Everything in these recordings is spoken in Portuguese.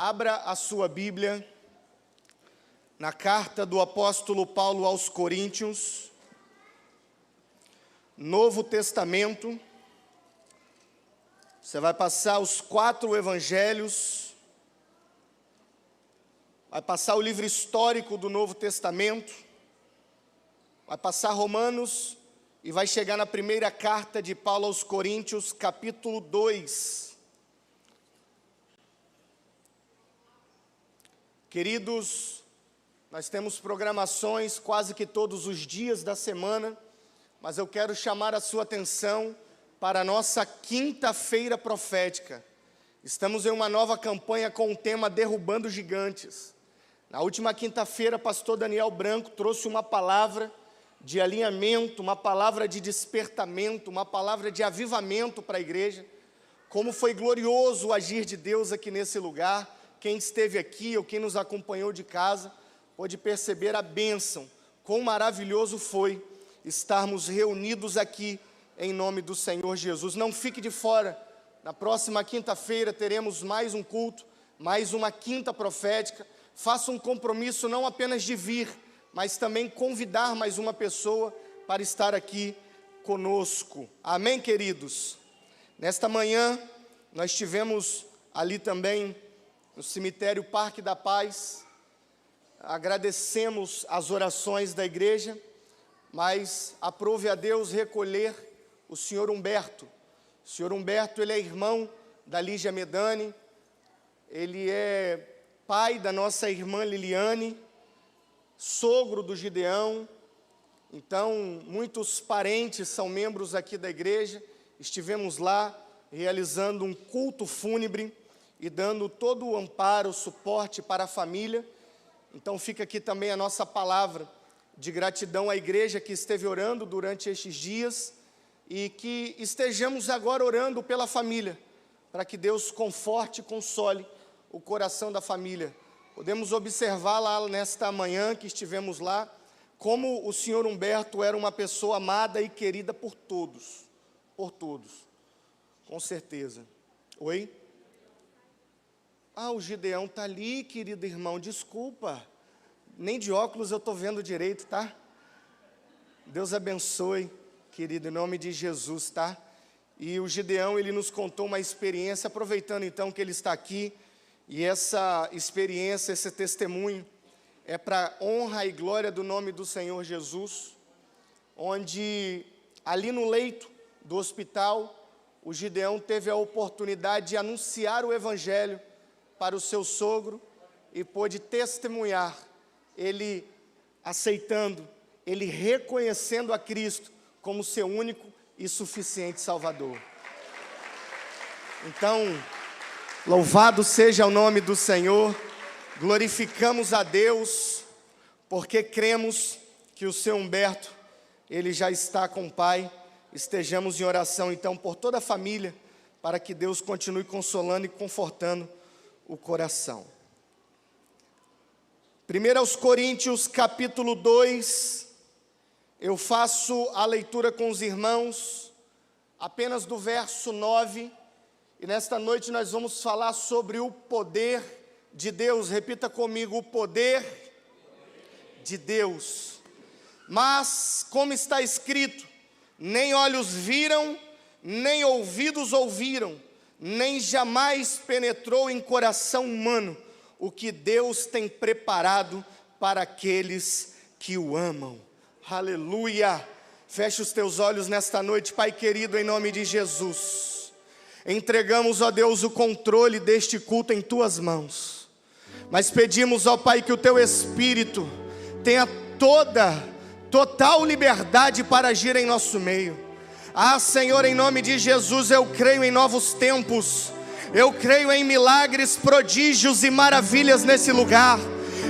Abra a sua Bíblia na carta do apóstolo Paulo aos Coríntios, Novo Testamento. Você vai passar os 4 evangelhos, vai passar o livro histórico do Novo Testamento, vai passar Romanos e vai chegar na primeira carta de Paulo aos Coríntios, capítulo 2. Queridos, nós temos programações quase que todos os dias da semana, mas eu quero chamar a sua atenção para a nossa quinta-feira profética. Estamos em uma nova campanha com o tema Derrubando Gigantes. Na última quinta-feira, pastor Daniel Branco trouxe uma palavra de alinhamento, uma palavra de despertamento, uma palavra de avivamento para a igreja. Como foi glorioso o agir de Deus aqui nesse lugar. Quem esteve aqui ou quem nos acompanhou de casa pôde perceber a bênção, quão maravilhoso foi estarmos reunidos aqui em nome do Senhor Jesus. Não fique de fora, na próxima quinta-feira teremos mais um culto, mais uma quinta profética. Faça um compromisso não apenas de vir, mas também convidar mais uma pessoa para estar aqui conosco. Amém, queridos? Nesta manhã, nós tivemos ali também no cemitério Parque da Paz. Agradecemos as orações da igreja, mas aprove a Deus recolher o senhor Humberto. O senhor Humberto, ele é irmão da Lígia Medani, ele é pai da nossa irmã Liliane, sogro do Gideão. Então, muitos parentes são membros aqui da igreja. Estivemos lá realizando um culto fúnebre e dando todo o amparo, o suporte para a família. Então fica aqui também a nossa palavra de gratidão à igreja que esteve orando durante estes dias e que estejamos agora orando pela família, para que Deus conforte e console o coração da família. Podemos observar lá nesta manhã que estivemos lá, como o senhor Humberto era uma pessoa amada e querida por todos, com certeza. Oi? O Gideão está ali, querido irmão, desculpa, nem de óculos eu estou vendo direito, tá? Deus abençoe, querido, em nome de Jesus, tá? E o Gideão, ele nos contou uma experiência, aproveitando então que ele está aqui, e essa experiência, esse testemunho, é para honra e glória do nome do Senhor Jesus, onde ali no leito do hospital, o Gideão teve a oportunidade de anunciar o evangelho para o seu sogro e pôde testemunhar, ele aceitando, ele reconhecendo a Cristo como seu único e suficiente Salvador. Então, louvado seja o nome do Senhor, glorificamos a Deus, porque cremos que o seu Humberto, ele já está com o Pai. Estejamos em oração então por toda a família, para que Deus continue consolando e confortando o coração. 1 Coríntios capítulo 2, eu faço a leitura com os irmãos, apenas do verso 9, e nesta noite nós vamos falar sobre o poder de Deus. Repita comigo: o poder de Deus. Mas, como está escrito, nem olhos viram, nem ouvidos ouviram, nem jamais penetrou em coração humano o que Deus tem preparado para aqueles que o amam. Aleluia! Feche os teus olhos nesta noite, Pai querido, em nome de Jesus. Entregamos, ó Deus, o controle deste culto em tuas mãos. Mas pedimos, ó Pai, que o teu Espírito tenha total liberdade para agir em nosso meio. Senhor, em nome de Jesus, eu creio em novos tempos, eu creio em milagres, prodígios e maravilhas nesse lugar.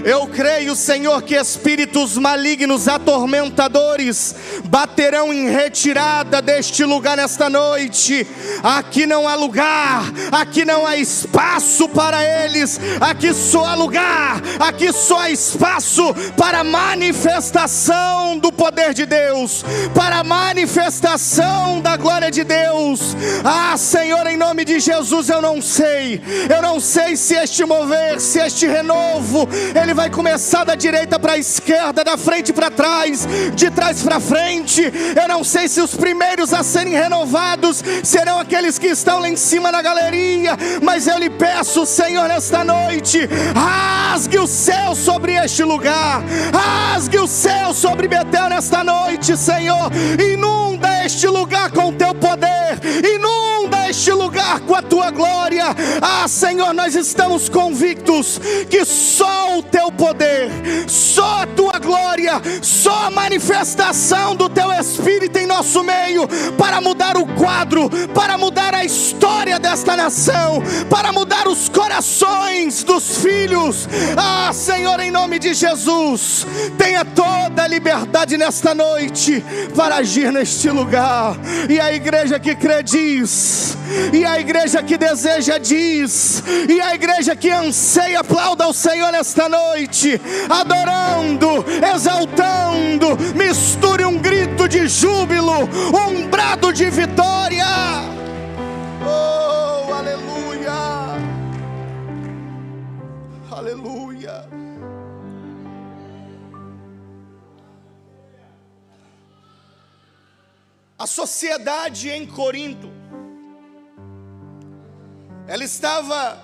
Eu creio, Senhor, que espíritos malignos, atormentadores, baterão em retirada deste lugar nesta noite. Aqui não há lugar, aqui não há espaço para eles. Aqui só há lugar, aqui só há espaço para a manifestação do poder de Deus, para a manifestação da glória de Deus. Ah, Senhor, em nome de Jesus, eu não sei se este mover, se este renovo, ele vai começar da direita para a esquerda, da frente para trás, de trás para frente. Eu não sei se os primeiros a serem renovados serão aqueles que estão lá em cima na galeria, mas eu lhe peço, Senhor, nesta noite, rasgue o céu sobre este lugar, rasgue o céu sobre Betel nesta noite, Senhor. Inunda este lugar com o teu poder, inunda este lugar com a tua glória. Ah, Senhor, nós estamos convictos que só o teu poder, só a tua glória, só a manifestação do teu Espírito em nosso meio, para mudar o quadro, para mudar a história desta nação, para mudar os corações dos filhos. Ah, Senhor, em nome de Jesus, tenha toda a liberdade nesta noite para agir neste lugar. E a igreja que crê diz, e a igreja que deseja diz, e a igreja que anseia aplauda ao Senhor nesta noite, adorando, exaltando. Misture um grito de júbilo, um brado de vitória. Oh, aleluia, aleluia. A sociedade em Corinto, ela estava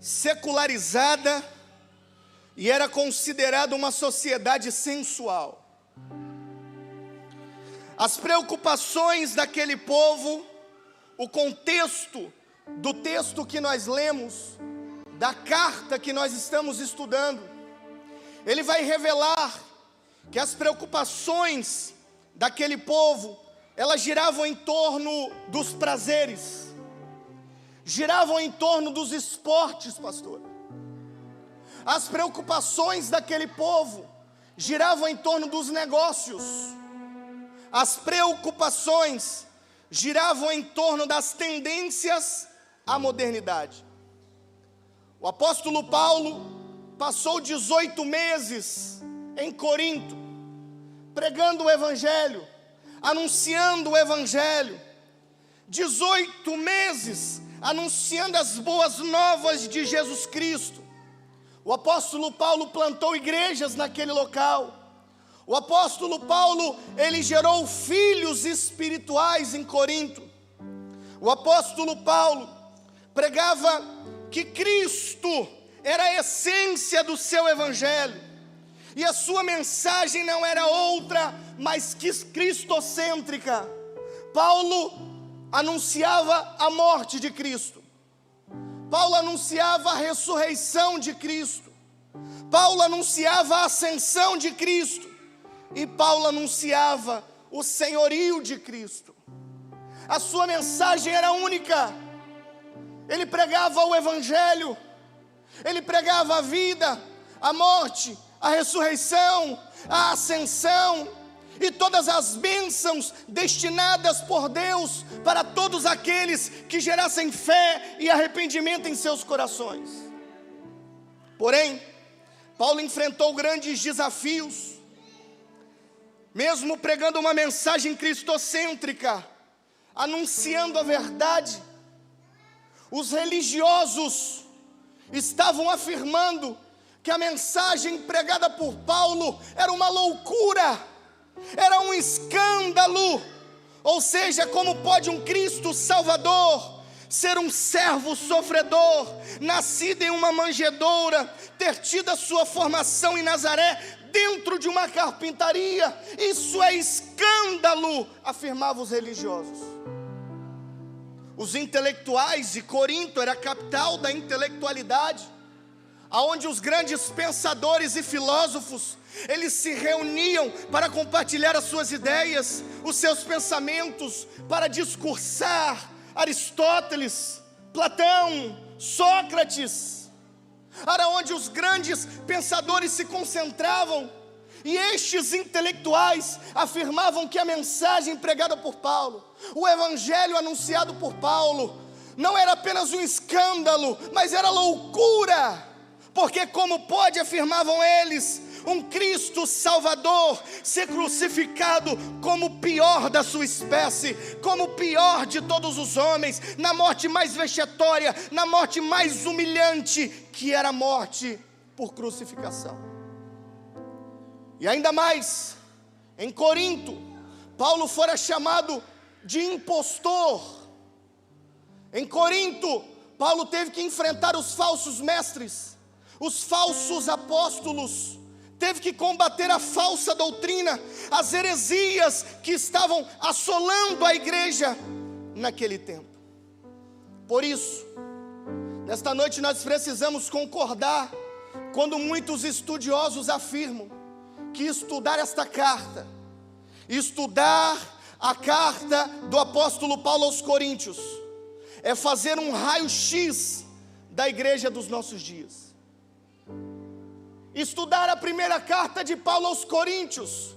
secularizada e era considerada uma sociedade sensual. As preocupações daquele povo, o contexto do texto que nós lemos, da carta que nós estamos estudando, ele vai revelar que as preocupações daquele povo, elas giravam em torno dos prazeres, giravam em torno dos esportes, pastor. As preocupações daquele povo giravam em torno dos negócios. As preocupações giravam em torno das tendências à modernidade. O apóstolo Paulo passou 18 meses em Corinto, pregando o evangelho, anunciando o evangelho. 18 meses anunciando as boas novas de Jesus Cristo. O apóstolo Paulo plantou igrejas naquele local. O apóstolo Paulo, ele gerou filhos espirituais em Corinto. O apóstolo Paulo pregava que Cristo era a essência do seu evangelho, e a sua mensagem não era outra, mas que cristocêntrica. Paulo anunciava a morte de Cristo, Paulo anunciava a ressurreição de Cristo, Paulo anunciava a ascensão de Cristo, e Paulo anunciava o senhorio de Cristo. A sua mensagem era única. Ele pregava o evangelho, ele pregava a vida, a morte, a ressurreição, a ascensão e todas as bênçãos destinadas por Deus para todos aqueles que gerassem fé e arrependimento em seus corações. Porém, Paulo enfrentou grandes desafios. Mesmo pregando uma mensagem cristocêntrica, anunciando a verdade, os religiosos estavam afirmando que a mensagem pregada por Paulo era uma loucura, era um escândalo. Ou seja, como pode um Cristo Salvador ser um servo sofredor, nascido em uma manjedoura, ter tido a sua formação em Nazaré, dentro de uma carpintaria? Isso é escândalo, afirmavam os religiosos. Os intelectuais, e Corinto era a capital da intelectualidade, aonde os grandes pensadores e filósofos, eles se reuniam para compartilhar as suas ideias, os seus pensamentos, para discursar. Aristóteles, Platão, Sócrates. era onde os grandes pensadores se concentravam, e estes intelectuais afirmavam que a mensagem pregada por Paulo, o evangelho anunciado por Paulo, não era apenas um escândalo, mas era loucura, porque como pode, afirmavam eles, um Cristo Salvador ser crucificado como o pior da sua espécie, como o pior de todos os homens, na morte mais vexatória, na morte mais humilhante, que era a morte por crucificação. E ainda mais, em Corinto, Paulo fora chamado de impostor. Em Corinto, Paulo teve que enfrentar os falsos mestres, os falsos apóstolos, teve que combater a falsa doutrina, as heresias que estavam assolando a igreja naquele tempo. Por isso, nesta noite nós precisamos concordar quando muitos estudiosos afirmam que estudar esta carta, estudar a carta do apóstolo Paulo aos Coríntios, é fazer um raio-x da igreja dos nossos dias. Estudar a primeira carta de Paulo aos Coríntios,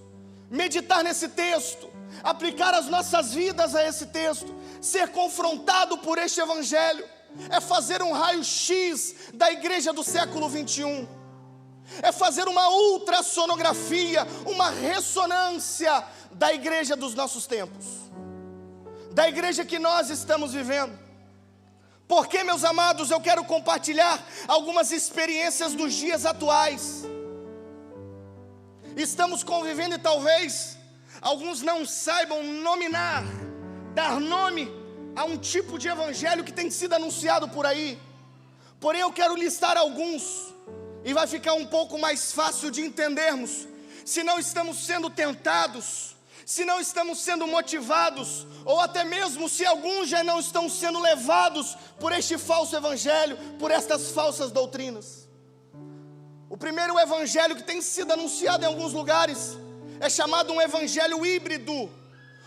meditar nesse texto, aplicar as nossas vidas a esse texto, ser confrontado por este evangelho, é fazer um raio-x da igreja do século 21, é fazer uma ultrassonografia, uma ressonância da igreja dos nossos tempos, da igreja que nós estamos vivendo. Porque, meus amados, eu quero compartilhar algumas experiências dos dias atuais. Estamos convivendo e talvez alguns não saibam dar nome a um tipo de evangelho que tem sido anunciado por aí. Porém, eu quero listar alguns, e vai ficar um pouco mais fácil de entendermos, se não estamos sendo tentados, se não estamos sendo motivados, ou até mesmo se alguns já não estão sendo levados por este falso evangelho, por estas falsas doutrinas. O primeiro evangelho que tem sido anunciado em alguns lugares é chamado um evangelho híbrido.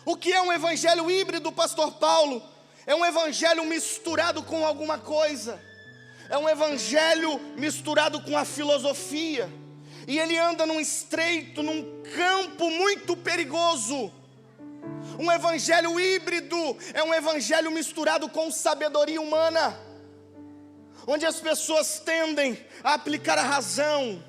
O que é um evangelho híbrido, pastor Paulo? É um evangelho misturado com alguma coisa, é um evangelho misturado com a filosofia, e ele anda num estreito, num campo muito perigoso. Um evangelho híbrido é um evangelho misturado com sabedoria humana, onde as pessoas tendem a aplicar a razão,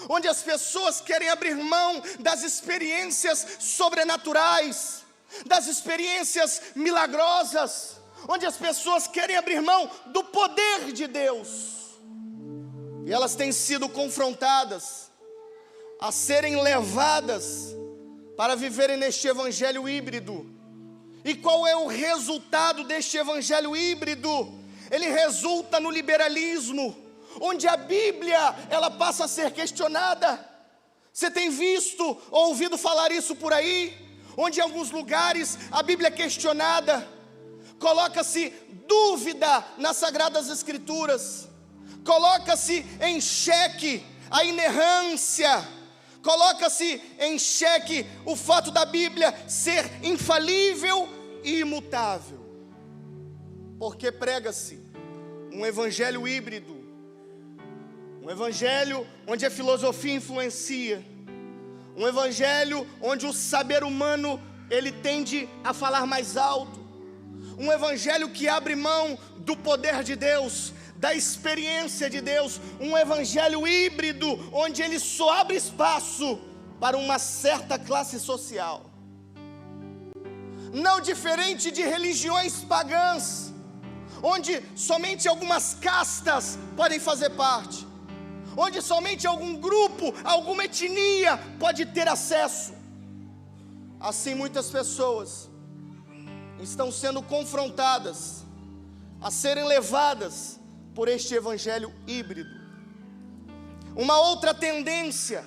onde as pessoas querem abrir mão das experiências sobrenaturais, das experiências milagrosas, onde as pessoas querem abrir mão do poder de Deus, e elas têm sido confrontadas a serem levadas para viverem neste evangelho híbrido. E qual é o resultado deste evangelho híbrido? Ele resulta no liberalismo, onde a Bíblia, ela passa a ser questionada. Você tem visto ou ouvido falar isso por aí? Onde em alguns lugares a Bíblia é questionada, coloca-se dúvida nas Sagradas Escrituras, coloca-se em xeque a inerrância, coloca-se em xeque o fato da Bíblia ser infalível e imutável, porque prega-se um evangelho híbrido, um evangelho onde a filosofia influencia, um evangelho onde o saber humano ele tende a falar mais alto, um evangelho que abre mão do poder de Deus, da experiência de Deus, um evangelho híbrido, onde ele só abre espaço para uma certa classe social. Não diferente de religiões pagãs, onde somente algumas castas podem fazer parte, onde somente algum grupo, alguma etnia pode ter acesso. Assim muitas pessoas estão sendo confrontadas a serem levadas por este evangelho híbrido. Uma outra tendência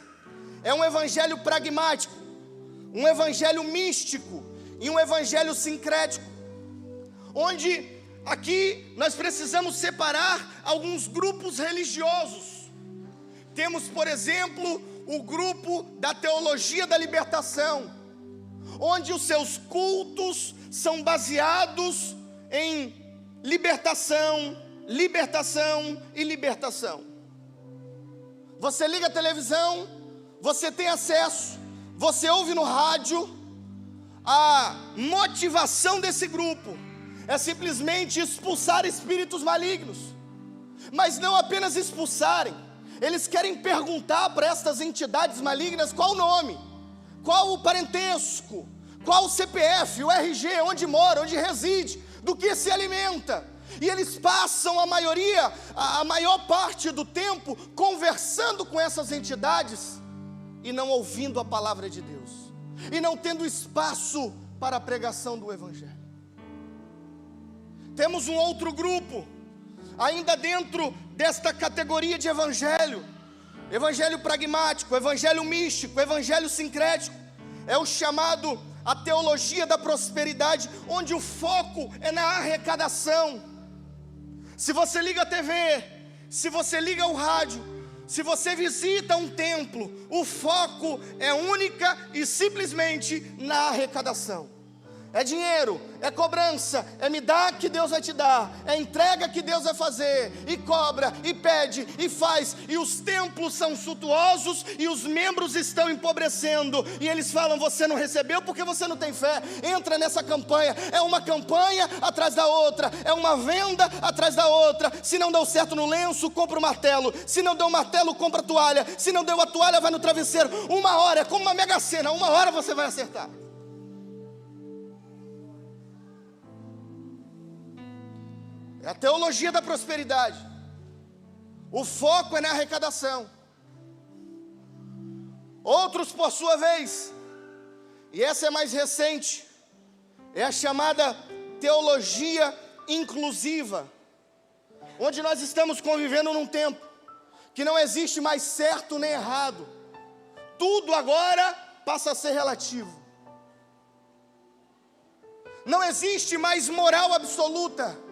é um evangelho pragmático, um evangelho místico e um evangelho sincrético, onde aqui nós precisamos separar alguns grupos religiosos. Temos, por exemplo, o grupo da teologia da libertação, onde os seus cultos são baseados em libertação, libertação e libertação. você liga a televisão, você tem acesso, você ouve no rádio. A motivação desse grupo é simplesmente expulsar espíritos malignos. Mas não apenas expulsarem, eles querem perguntar para estas entidades malignas qual o nome, qual o parentesco, qual o CPF, o RG, onde mora, onde reside, do que se alimenta. E eles passam a maior parte do tempo conversando com essas entidades e não ouvindo a palavra de Deus, e não tendo espaço para a pregação do Evangelho. Temos um outro grupo, ainda dentro desta categoria de evangelho pragmático, evangelho místico, evangelho sincrético. É o chamado a teologia da prosperidade, onde o foco é na arrecadação. Se você liga a TV, se você liga o rádio, se você visita um templo, o foco é única e simplesmente na arrecadação. É dinheiro, é cobrança, é me dar que Deus vai te dar, é entrega que Deus vai fazer, e cobra, e pede, e faz, e os templos são suntuosos, e os membros estão empobrecendo, e eles falam, você não recebeu porque você não tem fé. Entra nessa campanha, é uma campanha atrás da outra, é uma venda atrás da outra. Se não deu certo no lenço, compra o martelo, se não deu o martelo, compra a toalha, se não deu a toalha, vai no travesseiro. Uma hora, é como uma mega sena, uma hora você vai acertar. É a teologia da prosperidade. O foco é na arrecadação. Outros, por sua vez, e essa é mais recente, é a chamada teologia inclusiva, onde nós estamos convivendo num tempo que não existe mais certo nem errado. Tudo agora passa a ser relativo. Não existe mais moral absoluta.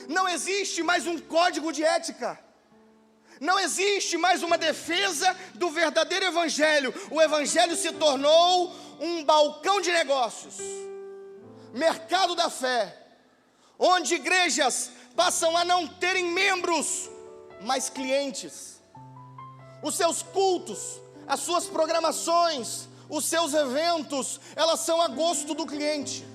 Não existe mais um código de ética. Não existe mais uma defesa do verdadeiro evangelho. O evangelho se tornou um balcão de negócios, mercado da fé, onde igrejas passam a não terem membros, mas clientes. Os seus cultos, as suas programações, os seus eventos, elas são a gosto do cliente.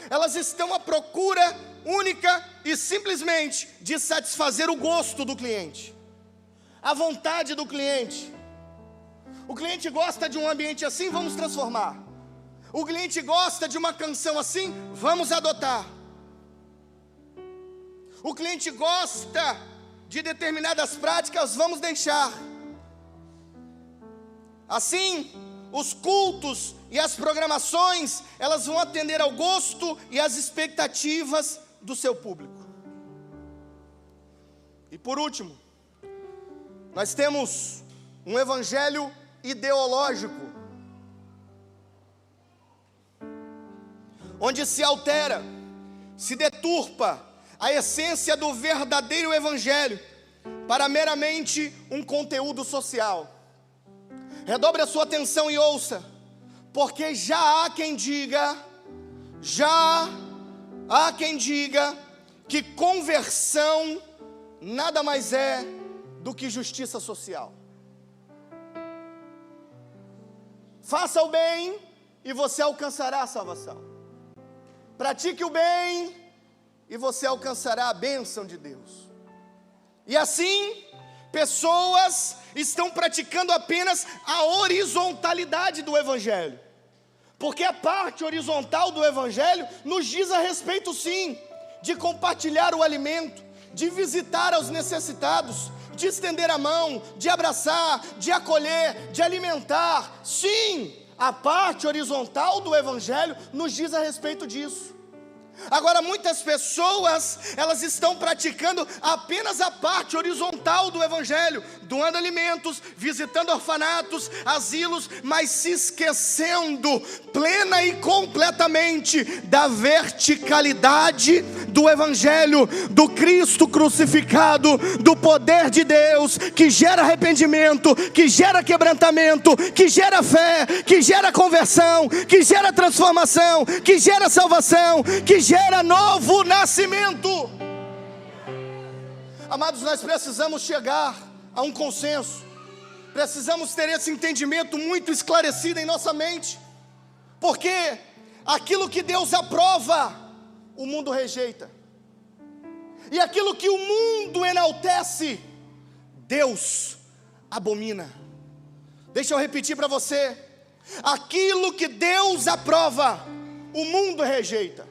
Elas estão à procura única e simplesmente de satisfazer o gosto do cliente, a vontade do cliente. O cliente gosta de um ambiente assim, vamos transformar. O cliente gosta de uma canção assim, vamos adotar. O cliente gosta de determinadas práticas, vamos deixar. Assim, os cultos e as programações, elas vão atender ao gosto e às expectativas do seu público. E por último, nós temos um evangelho ideológico, onde se altera, se deturpa a essência do verdadeiro evangelho para meramente um conteúdo social. Redobre a sua atenção e ouça, porque já há quem diga que conversão nada mais é do que justiça social. Faça o bem e você alcançará a salvação. Pratique o bem e você alcançará a bênção de Deus. E assim, pessoas estão praticando apenas a horizontalidade do evangelho. Porque a parte horizontal do evangelho nos diz a respeito, sim, de compartilhar o alimento, de visitar aos necessitados, de estender a mão, de abraçar, de acolher, de alimentar. Sim, a parte horizontal do evangelho nos diz a respeito disso. Agora, muitas pessoas, elas estão praticando apenas a parte horizontal do evangelho, doando alimentos, visitando orfanatos, asilos, mas se esquecendo plena e completamente da verticalidade do evangelho, do Cristo crucificado, do poder de Deus, que gera arrependimento, que gera quebrantamento, que gera fé, que gera conversão, que gera transformação, que gera salvação, que gera novo nascimento. Amados, nós precisamos chegar há um consenso. Precisamos ter esse entendimento muito esclarecido em nossa mente, porque aquilo que Deus aprova, o mundo rejeita, e aquilo que o mundo enaltece, Deus abomina. Deixa eu repetir para você: aquilo que Deus aprova, o mundo rejeita,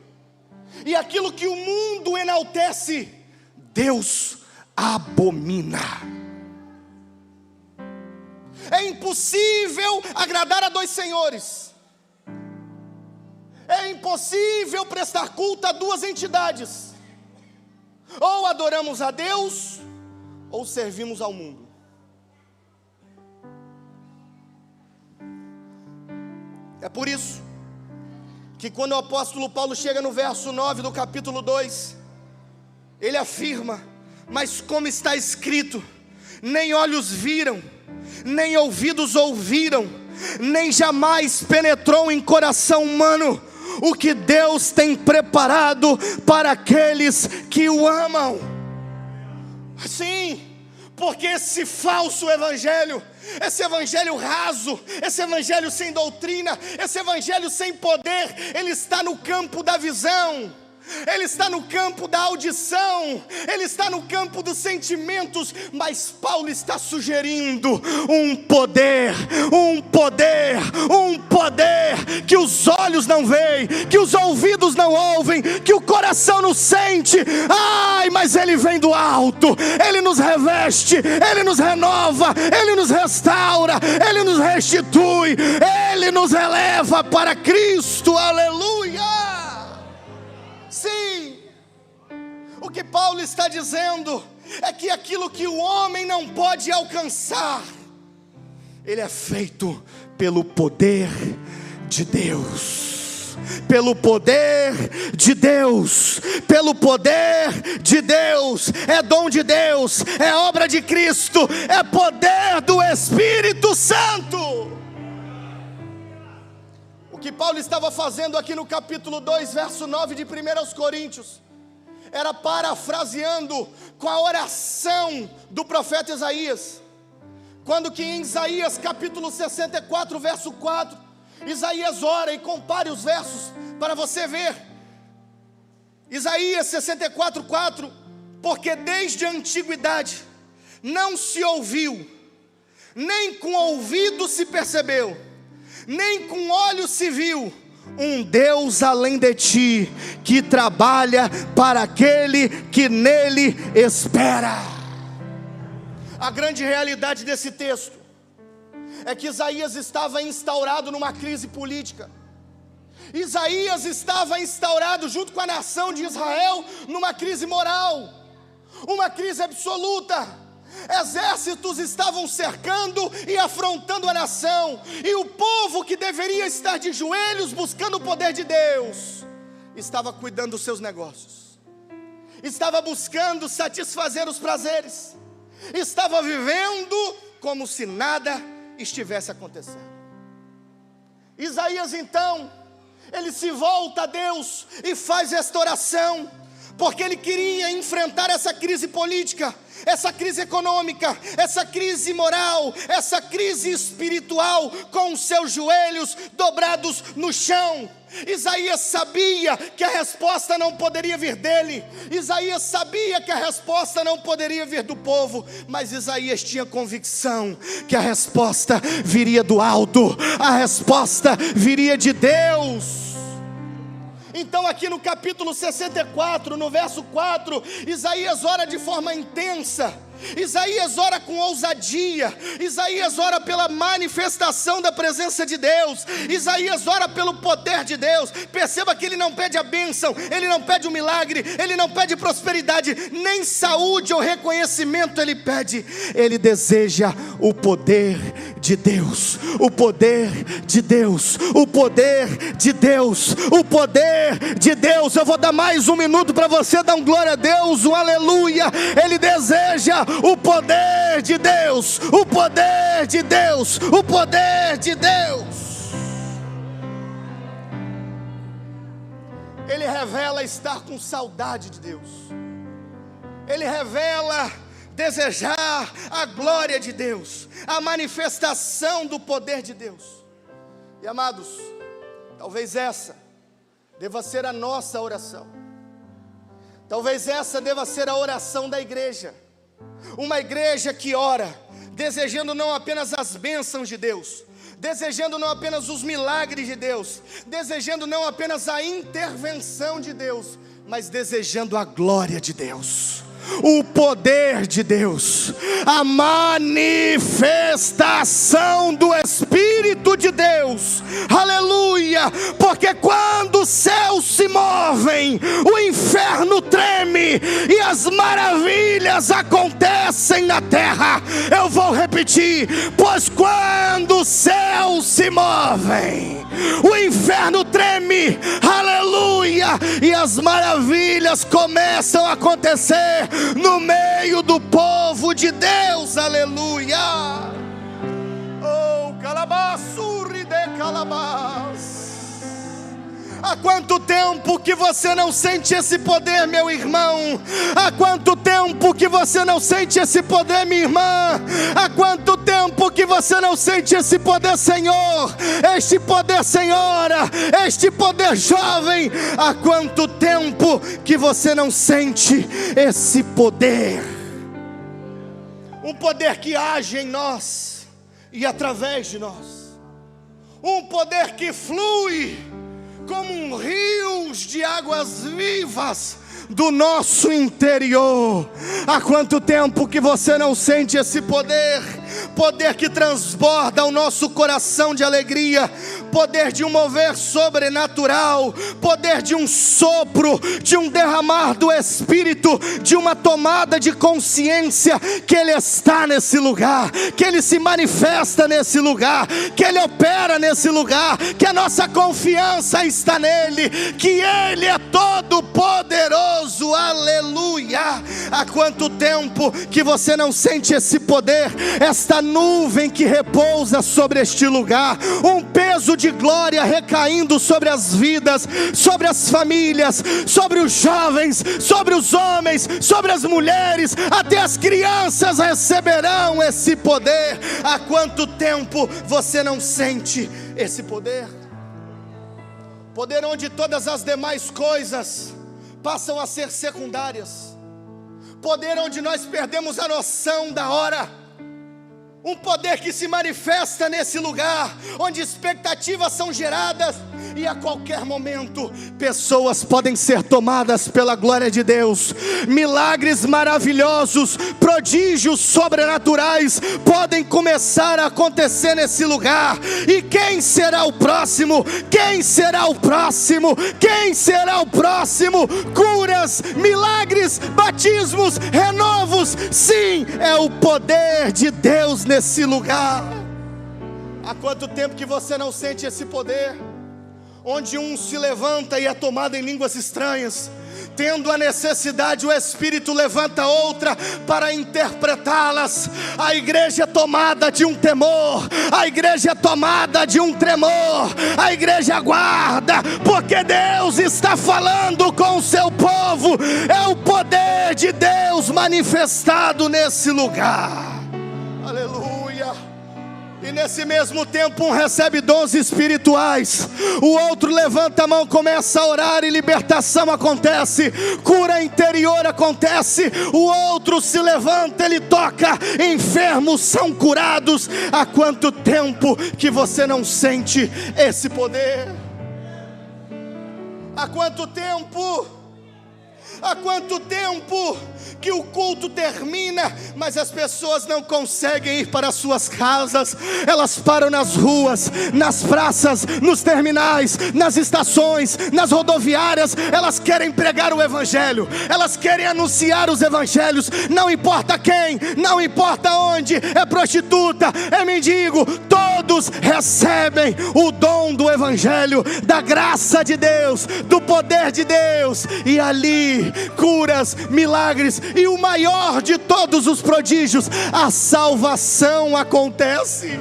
e aquilo que o mundo enaltece, Deus abomina. É impossível agradar a dois senhores. É impossível prestar culto a duas entidades. Ou adoramos a Deus, ou servimos ao mundo. É por isso que quando o apóstolo Paulo chega no verso 9 do capítulo 2, ele afirma: mas como está escrito, nem olhos viram, nem ouvidos ouviram, nem jamais penetrou em coração humano o que Deus tem preparado para aqueles que o amam. Sim, porque esse falso evangelho, esse evangelho raso, esse evangelho sem doutrina, esse evangelho sem poder, ele está no campo da visão, ele está no campo da audição, ele está no campo dos sentimentos. Mas Paulo está sugerindo um poder que os olhos não veem, que os ouvidos não ouvem, que o coração não sente. Ai, mas ele vem do alto, ele nos reveste, ele nos renova, ele nos restaura, ele nos restitui, ele nos eleva para Cristo. Aleluia! Sim, o que Paulo está dizendo é que aquilo que o homem não pode alcançar, ele é feito pelo poder de Deus, pelo poder de Deus, pelo poder de Deus. É dom de Deus, é obra de Cristo, é poder do Espírito Santo. O que Paulo estava fazendo aqui no capítulo 2, verso 9 de 1 Coríntios, era parafraseando com a oração do profeta Isaías, quando que em Isaías capítulo 64, verso 4, Isaías ora, e compare os versos para você ver. Isaías 64, 4: porque desde a antiguidade não se ouviu, nem com ouvido se percebeu, nem com olhos se viu, um Deus além de ti, que trabalha para aquele que nele espera. A grande realidade desse texto é que Isaías estava instaurado numa crise política. Isaías estava instaurado junto com a nação de Israel numa crise moral, uma crise absoluta. Exércitos estavam cercando e afrontando a nação, e o povo que deveria estar de joelhos buscando o poder de Deus, estava cuidando dos seus negócios, estava buscando satisfazer os prazeres, estava vivendo como se nada estivesse acontecendo. Isaías então, ele se volta a Deus e faz esta oração, porque ele queria enfrentar essa crise política, essa crise econômica, essa crise moral, essa crise espiritual, com os seus joelhos dobrados no chão. Isaías sabia que a resposta não poderia vir dele, Isaías sabia que a resposta não poderia vir do povo, mas Isaías tinha convicção que a resposta viria do alto, a resposta viria de Deus. Então aqui no capítulo 64, no verso 4, Isaías ora de forma intensa, Isaías ora com ousadia, Isaías ora pela manifestação da presença de Deus, Isaías ora pelo poder de Deus. Perceba que ele não pede a bênção, ele não pede um milagre, ele não pede prosperidade, nem saúde ou reconhecimento ele pede, ele deseja o poder de Deus, o poder de Deus, o poder de Deus, o poder de Deus. Eu vou dar mais um minuto para você dar um glória a Deus, um aleluia. Ele deseja o poder de Deus, o poder de Deus, o poder de Deus. Ele revela estar com saudade de Deus, ele revela desejar a glória de Deus, a manifestação do poder de Deus. E amados, talvez essa deva ser a nossa oração. Talvez essa deva ser a oração da igreja. Uma igreja que ora, desejando não apenas as bênçãos de Deus, desejando não apenas os milagres de Deus, desejando não apenas a intervenção de Deus, mas desejando a glória de Deus, o poder de Deus, a manifestação do Espírito de Deus, aleluia, porque quando os céus se movem, o inferno treme e as maravilhas acontecem na terra. Eu vou repetir, pois quando os céus se movem, o inferno treme, aleluia, e as maravilhas começam a acontecer no meio do povo de Deus, aleluia. Oh, calabasuri de calabás. Há quanto tempo que você não sente esse poder, meu irmão? Há quanto tempo que você não sente esse poder, minha irmã? Há quanto tempo que você não sente esse poder, Senhor? Este poder, Senhora, este poder, jovem. Há quanto tempo que você não sente esse poder? Um poder que age em nós e através de nós. Um poder que flui como rios de águas vivas do nosso interior. Há quanto tempo que você não sente esse poder? Poder que transborda o nosso coração de alegria, poder de um mover sobrenatural, poder de um sopro, de um derramar do Espírito, de uma tomada de consciência que Ele está nesse lugar, que Ele se manifesta nesse lugar, que Ele opera nesse lugar, que a nossa confiança está nele, que Ele é todo poderoso, aleluia. Há quanto tempo que você não sente esse poder, esta nuvem que repousa sobre este lugar, um peso de glória recaindo sobre as vidas, sobre as famílias, sobre os jovens, sobre os homens, sobre as mulheres, até as crianças receberão esse poder. Há quanto tempo você não sente esse poder? Poder onde todas as demais coisas passam a ser secundárias, poder onde nós perdemos a noção da hora. Um poder que se manifesta nesse lugar, onde expectativas são geradas, e a qualquer momento, pessoas podem ser tomadas pela glória de Deus. Milagres maravilhosos, prodígios sobrenaturais, podem começar a acontecer nesse lugar. E quem será o próximo? Quem será o próximo? Quem será o próximo? Curas, milagres, batismos, renovos. Sim, é o poder de Deus nesse lugar. Há quanto tempo que você não sente esse poder? Onde um se levanta e é tomado em línguas estranhas, tendo a necessidade, o Espírito levanta outra para interpretá-las. A igreja é tomada de um temor, a igreja é tomada de um tremor, a igreja aguarda, porque Deus está falando com o seu povo. É o poder de Deus manifestado nesse lugar, aleluia. E nesse mesmo tempo um recebe dons espirituais, o outro levanta a mão, começa a orar e libertação acontece, cura interior acontece, o outro se levanta, ele toca, enfermos são curados. Há quanto tempo que você não sente esse poder? Há quanto tempo? Há quanto tempo que o culto termina, mas as pessoas não conseguem ir para as suas casas? Elas param nas ruas, nas praças, nos terminais, nas estações, nas rodoviárias. Elas querem pregar o evangelho, elas querem anunciar os evangelhos. Não importa quem, não importa onde, é prostituta, é mendigo, todos recebem o dom do evangelho, da graça de Deus, do poder de Deus. E ali curas, milagres e o maior de todos os prodígios, a salvação acontece.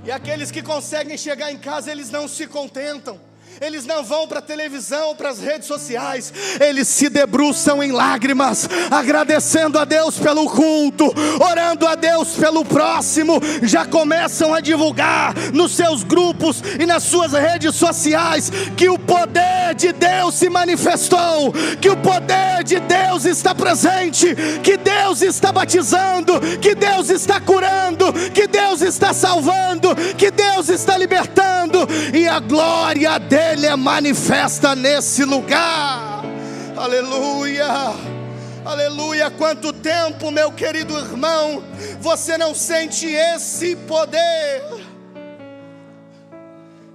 E aqueles que conseguem chegar em casa, eles não se contentam, eles não vão para a televisão, para as redes sociais, eles se debruçam em lágrimas, agradecendo a Deus pelo culto, orando a Deus pelo próximo, já começam a divulgar nos seus grupos e nas suas redes sociais que o poder de Deus se manifestou, que o poder de Deus está presente, que Deus está batizando, que Deus está curando, que Deus está salvando, que Deus está libertando, e a glória dele é manifesta nesse lugar. Aleluia, aleluia. Quanto tempo, meu querido irmão, você não sente esse poder?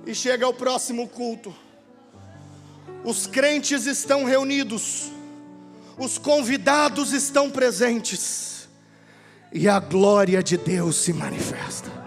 E chega o próximo culto, os crentes estão reunidos, os convidados estão presentes, e a glória de Deus se manifesta.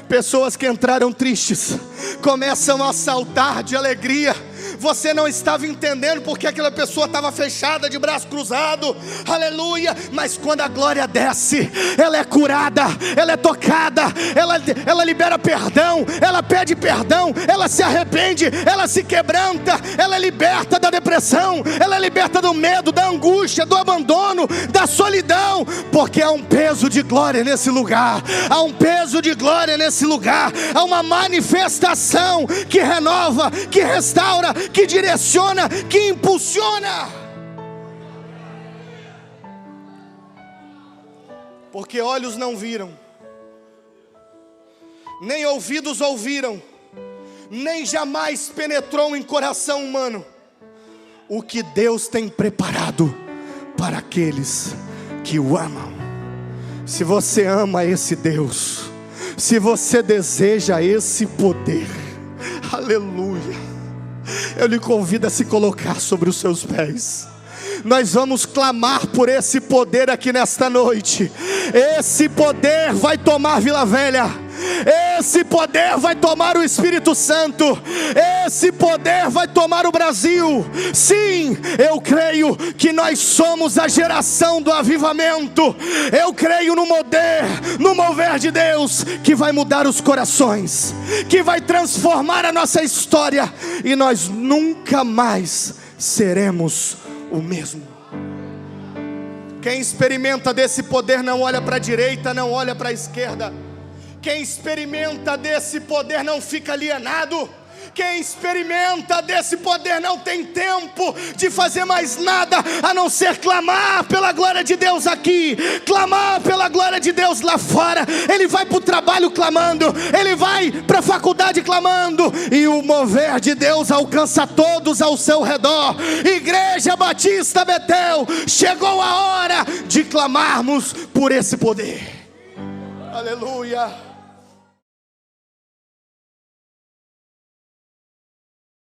Pessoas que entraram tristes começam a saltar de alegria. Você não estava entendendo porque aquela pessoa estava fechada, de braço cruzado, aleluia. Mas quando a glória desce, ela é curada, ela é tocada, ela libera perdão, ela pede perdão, ela se arrepende, ela se quebranta, ela é liberta da depressão, ela é liberta do medo, da angústia, do abandono, da solidão, porque há um peso de glória nesse lugar, há um peso de glória nesse lugar, há uma manifestação que renova, que restaura, que direciona, que impulsiona. Porque olhos não viram, nem ouvidos ouviram, nem jamais penetrou em coração humano o que Deus tem preparado para aqueles que o amam. Se você ama esse Deus, se você deseja esse poder, aleluia, eu lhe convido a se colocar sobre os seus pés. Nós vamos clamar por esse poder aqui nesta noite. Esse poder vai tomar Vila Velha, esse poder vai tomar o Espírito Santo, esse poder vai tomar o Brasil. Sim, eu creio que nós somos a geração do avivamento. Eu creio no mover de Deus, que vai mudar os corações, que vai transformar a nossa história, e nós nunca mais seremos o mesmo. Quem experimenta desse poder não olha para a direita, não olha para a esquerda. Quem experimenta desse poder não fica alienado. Quem experimenta desse poder não tem tempo de fazer mais nada a não ser clamar pela glória de Deus aqui, clamar pela glória de Deus lá fora. Ele vai para o trabalho clamando, ele vai para a faculdade clamando, e o mover de Deus alcança todos ao seu redor. Igreja Batista Betel, chegou a hora de clamarmos por esse poder. Aleluia.